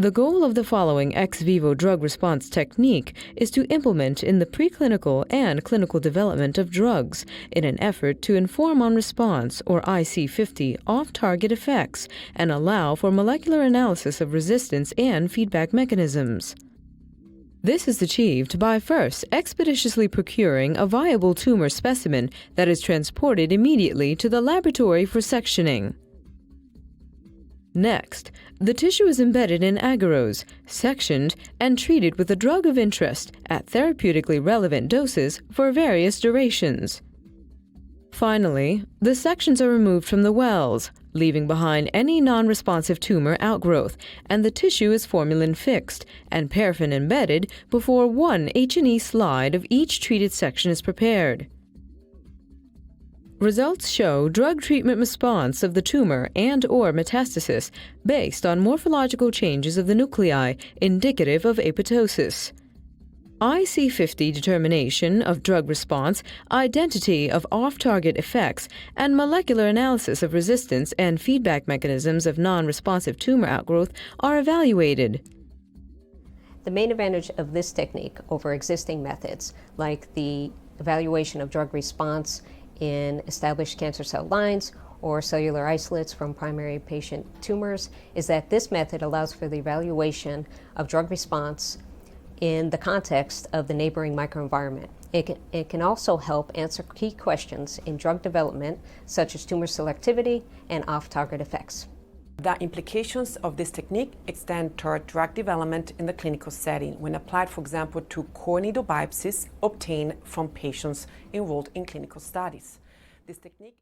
The goal of the following ex vivo drug response technique is to implement in the preclinical and clinical development of drugs in an effort to inform on response, or IC50, off-target effects and allow for molecular analysis of resistance and feedback mechanisms. This is achieved by first expeditiously procuring a viable tumor specimen that is transported immediately to the laboratory for sectioning. Next, the tissue is embedded in agarose, sectioned, and treated with a drug of interest at therapeutically relevant doses for various durations. Finally, the sections are removed from the wells, leaving behind any non-responsive tumor outgrowth, and the tissue is formalin fixed and paraffin embedded before one H&E slide of each treated section is prepared. Results show drug treatment response of the tumor and/or metastasis based on morphological changes of the nuclei indicative of apoptosis. IC50 determination of drug response, identity of off-target effects, and molecular analysis of resistance and feedback mechanisms of non-responsive tumor outgrowth are evaluated. The main advantage of this technique over existing methods, like the evaluation of drug response in established cancer cell lines or cellular isolates from primary patient tumors, is that this method allows for the evaluation of drug response in the context of the neighboring microenvironment. It can also help answer key questions in drug development, such as tumor selectivity and off-target effects. The implications of this technique extend toward drug development in the clinical setting when applied, for example, to core needle biopsies obtained from patients enrolled in clinical studies. This technique